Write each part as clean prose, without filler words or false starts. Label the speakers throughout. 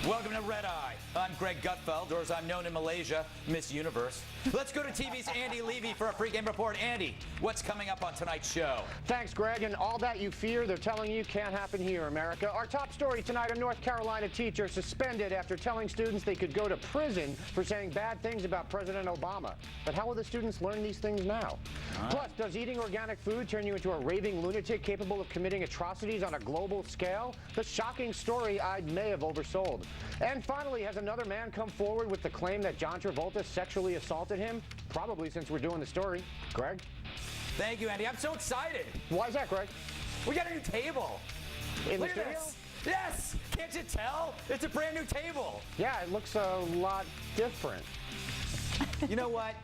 Speaker 1: Welcome to Red Eye. I'm Greg Gutfeld, or as I'm known in Malaysia, Miss Universe. Let's go to TV's Andy Levy for a pregame report. Andy, what's coming up on tonight's show?
Speaker 2: Thanks, Greg. And all that you fear, they're telling you can't happen here, America. Our top story tonight, a North Carolina teacher suspended after telling students they could go to prison for saying bad things about President Obama. But how will the students learn these things now? Plus, does eating organic food turn you into a raving lunatic capable of committing atrocities on a global scale? The shocking story I may have oversold. And finally, has another man come forward with the claim that John Travolta sexually assaulted him? Probably, since we're doing the story. Greg?
Speaker 1: Thank you, Andy. I'm so excited.
Speaker 2: Why is that, Greg?
Speaker 1: We got a new table.
Speaker 2: In
Speaker 1: Look
Speaker 2: the
Speaker 1: at
Speaker 2: studio?
Speaker 1: this. Yes. Can't you tell? It's a brand new table.
Speaker 2: Yeah, it looks a lot different.
Speaker 1: You know what?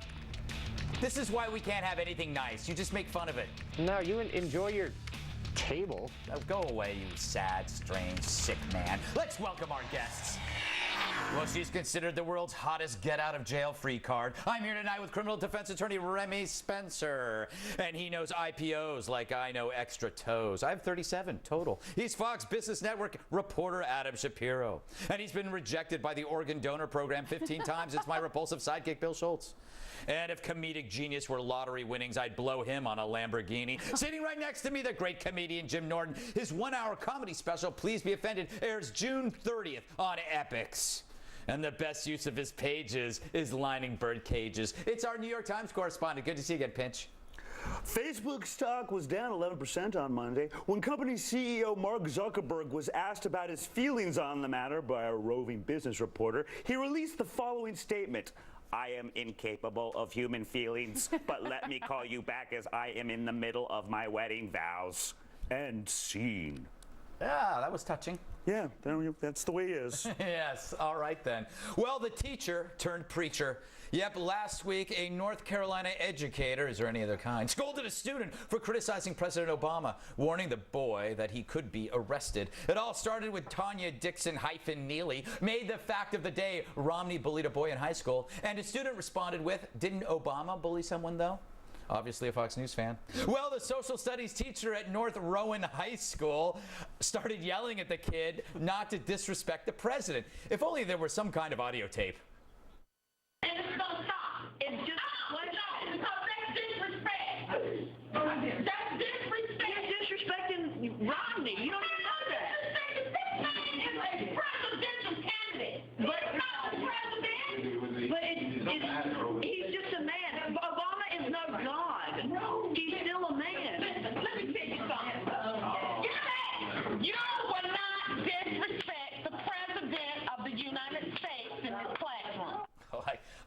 Speaker 1: This is why we can't have anything nice. You just make fun of it.
Speaker 2: No, you enjoy your table.
Speaker 1: Oh, go away, you sad, strange, sick man. Let's welcome our guests. Well, she's considered the world's hottest get-out-of-jail-free card. I'm here tonight with criminal defense attorney Remy Spencer. And he knows IPOs like I know extra toes. I have 37 total. He's Fox Business Network reporter Adam Shapiro. And he's been rejected by the organ donor program 15 times. It's my repulsive sidekick, Bill Schultz. And if comedic genius were lottery winnings, I'd blow him on a Lamborghini. Sitting right next to me, the great comedian Jim Norton. His one-hour comedy special, Please Be Offended, airs June 30th on Epix. And the best use of his pages is lining bird cages. It's our New York Times correspondent. Good to see you again, Pinch.
Speaker 3: Facebook stock was down 11% on Monday when company CEO Mark Zuckerberg was asked about his feelings on the matter by a roving business reporter. He released the following statement. I am incapable of human feelings, but let me call you back as I am in the middle of my wedding vows. End scene.
Speaker 1: Yeah, that was touching.
Speaker 3: Yeah, that's the way it is.
Speaker 1: Yes, all right then. Well, the teacher turned preacher. Yep, last week a North Carolina educator, is there any other kind, scolded a student for criticizing President Obama, warning the boy that he could be arrested. It all started with Tanya Dixon-Neely made the fact of the day Romney bullied a boy in high school, and a student responded with, didn't Obama bully someone though? Obviously a Fox News fan. Well, the social studies teacher at North Rowan High School started yelling at the kid not to disrespect the president. If only there were some kind of audio tape.
Speaker 4: And it's gonna stop. It's just that's disrespect. That's disrespect. You're disrespecting Romney. You don't even know that. This man is a presidential candidate. But it's not the president. But he's just a man. Obama is no God. He's still a man. Let me tell you something. You will not disrespect the president of the United States in this classroom.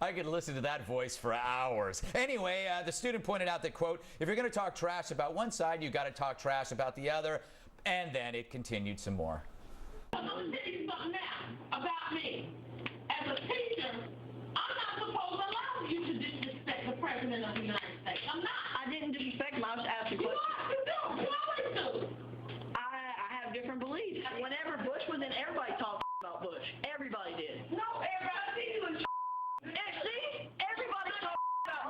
Speaker 1: I could listen to that voice for hours. Anyway, the student pointed out that, quote, if you're going to talk trash about one side, you got to talk trash about the other. And then it continued some more.
Speaker 4: I'm going to tell you something now about me. As a teacher, I'm not supposed to allow you to disrespect the president of the United States. I'm not. I didn't disrespect him. I was asking questions. You do. You always do. I have different beliefs. Whenever Bush was in, everybody talked about Bush. Everybody did. No, everybody was. See, everybody talked about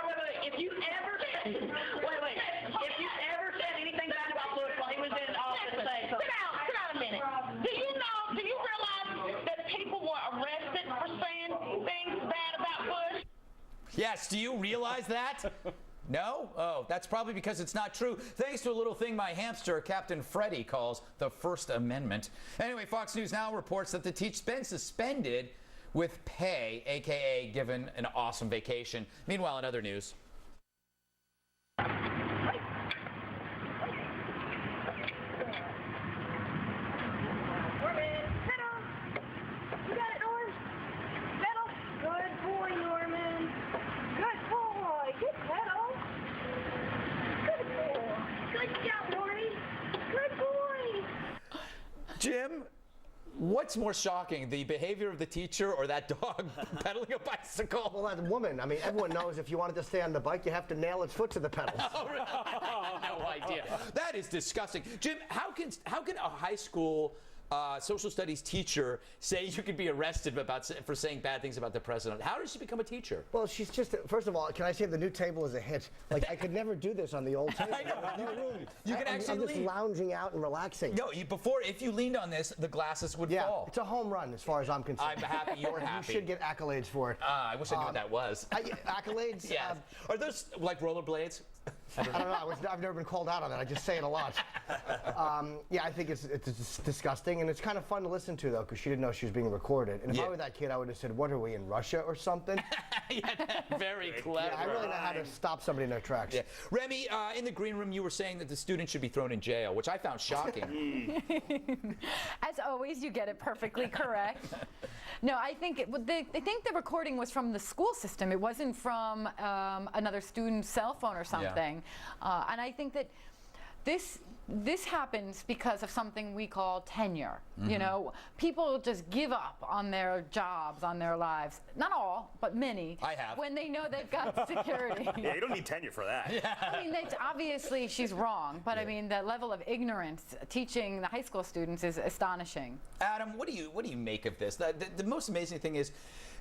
Speaker 4: Bush. If you ever if you ever said anything bad about Bush while he was in office, say so. Sit down a minute. Do you realize that people were arrested for saying things bad about Bush?
Speaker 1: Yes, do you realize that? No? Oh, that's probably because it's not true. Thanks to a little thing my hamster, Captain Freddy, calls the First Amendment. Anyway, Fox News Now reports that the teacher's been suspended with pay, a.k.a. given an awesome vacation. Meanwhile, in other news. Jim, what's more shocking, the behavior of the teacher or that dog pedaling a bicycle?
Speaker 5: Well, that woman, I mean, everyone knows if you wanted to stay on the bike, you have to nail its foot to the pedals.
Speaker 1: Oh, really? I had no idea. That is disgusting. Jim, how can a high school social studies teacher say you could be arrested for saying bad things about the president. How did she become a teacher?
Speaker 5: Well, she's just, first of all, can I say the new table is a hit? Like, I could never do this on the old table.
Speaker 1: I know.
Speaker 5: There's no room.
Speaker 1: You can actually
Speaker 5: I'm just
Speaker 1: lean.
Speaker 5: lounging out and relaxing.
Speaker 1: No, if you leaned on this, the glasses would
Speaker 5: Yeah,
Speaker 1: fall.
Speaker 5: it's a home run as far as I'm concerned.
Speaker 1: I'm happy you're
Speaker 5: You
Speaker 1: happy.
Speaker 5: should get accolades for it.
Speaker 1: I wish I knew what that was.
Speaker 5: Accolades?
Speaker 1: Yes. Are those like rollerblades?
Speaker 5: I don't know. I've never been called out on that. I just say it a lot. Yeah, I think it's disgusting, and it's kind of fun to listen to, though, because she didn't know she was being recorded. And if I were that kid, I would have said, what are we, in Russia or something?
Speaker 1: Yeah, very clever.
Speaker 5: Yeah, I really know how to stop somebody in their tracks.
Speaker 1: Yeah. Remy, in the green room, you were saying that the student should be thrown in jail, which I found shocking.
Speaker 6: As always, you get it perfectly correct. No, I think I think the recording was from the school system. It wasn't from another student's cell phone or something. And I think that this happens because of something we call tenure. You know, people just give up on their jobs, on their lives. Not all, but many.
Speaker 1: I have.
Speaker 6: When they know they've got security.
Speaker 3: Yeah, you don't need tenure for that.
Speaker 6: I mean, that's obviously she's wrong, but I mean, the level of ignorance teaching the high school students is astonishing.
Speaker 1: Adam, what do you make of this? The most amazing thing is,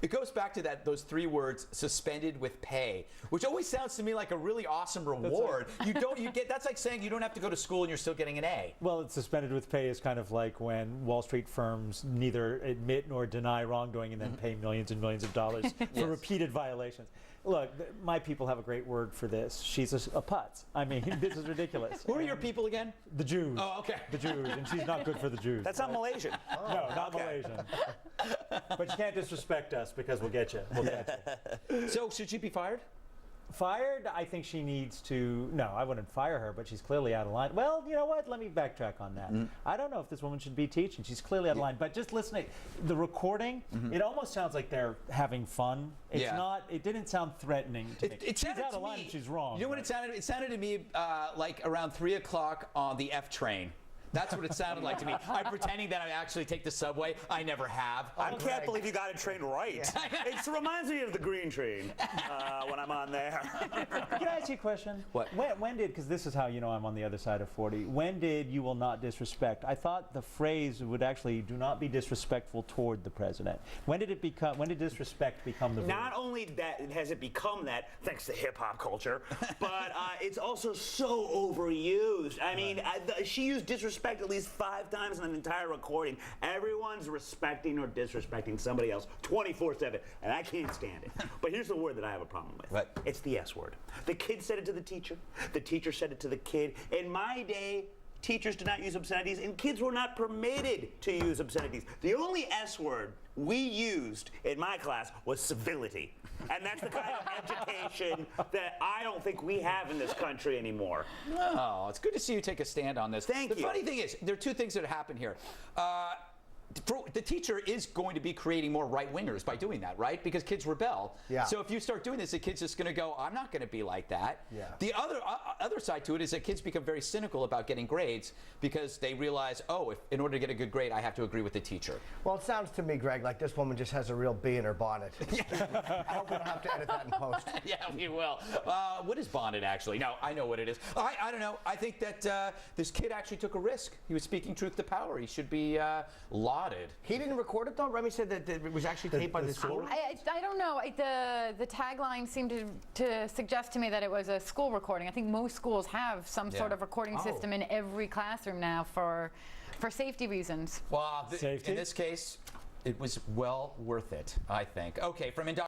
Speaker 1: it goes back to those 3 words, suspended with pay, which always sounds to me like a really awesome reward. That's like saying you don't have to go to school and you're still getting an A.
Speaker 7: Well, it's suspended with pay is kind of like when Wall Street firms neither admit nor deny wrongdoing and then pay millions and millions of dollars for repeated violations. Look, my people have a great word for this. She's a putz. I mean, this is ridiculous.
Speaker 1: Who are your people again?
Speaker 7: The Jews.
Speaker 1: Oh, okay.
Speaker 7: The Jews, and she's not good for the Jews.
Speaker 3: That's not Malaysian.
Speaker 7: No, not Malaysian. But you can't disrespect us because we'll get you. We'll get you.
Speaker 1: So should she be fired?
Speaker 7: Fired, I think she needs to. No, I wouldn't fire her, but she's clearly out of line. Well, you know what? Let me backtrack on that. I don't know if this woman should be teaching. She's clearly out of line. But just listening, the recording, it almost sounds like they're having fun. It's not. It didn't sound threatening to me.
Speaker 1: It
Speaker 7: she's
Speaker 1: sounded
Speaker 7: out
Speaker 1: to
Speaker 7: of line
Speaker 1: me,
Speaker 7: and she's wrong.
Speaker 1: You know what it sounded? It sounded to me like around 3 o'clock on the F train. That's what it sounded like to me. I'm pretending that I actually take the subway. I never have.
Speaker 3: I can't believe you got it trained right. It reminds me of the green train when I'm on there.
Speaker 7: Can I ask you a question?
Speaker 1: What?
Speaker 7: When did, because this is how you know I'm on the other side of 40, when did you will not disrespect? I thought the phrase would actually do not be disrespectful toward the president. When did disrespect become the verb?
Speaker 3: Not only that has it become that, thanks to hip-hop culture, but it's also so overused. I mean, she used disrespect at least 5 times in an entire recording. Everyone's respecting or disrespecting somebody else 24/7, and I can't stand it. But here's the word that I have a problem with.
Speaker 1: What?
Speaker 3: It's the S word. The kid said it to the teacher. The teacher said it to the kid. In my day, teachers did not use obscenities, and kids were not permitted to use obscenities. The only S word we used in my class was civility. And that's the kind of education that I don't think we have in this country anymore.
Speaker 1: Oh, it's good to see you take a stand on this.
Speaker 3: Thank you.
Speaker 1: The funny thing is, there are 2 things that happen here. The teacher is going to be creating more right-wingers by doing that, right? Because kids rebel.
Speaker 5: Yeah.
Speaker 1: So if you start doing this, the kid's just going to go, I'm not going to be like that.
Speaker 5: Yeah.
Speaker 1: The other side to it is that kids become very cynical about getting grades because they realize, oh, in order to get a good grade, I have to agree with the teacher.
Speaker 5: Well, it sounds to me, Greg, like this woman just has a real bee in her bonnet. I hope we don't have to edit that in post.
Speaker 1: Yeah, we will. What is bonded, actually? No, I know what it is. I don't know. I think that this kid actually took a risk. He was speaking truth to power. He should be lauded.
Speaker 5: He didn't record it, though? Remy said that it was actually taped by the school?
Speaker 6: I don't know. The tagline seemed to suggest to me that it was a school recording. I think most schools have some sort of recording system in every classroom now for safety reasons.
Speaker 1: Well,
Speaker 7: Safety?
Speaker 1: in this case, it was well worth it, I think. Okay, from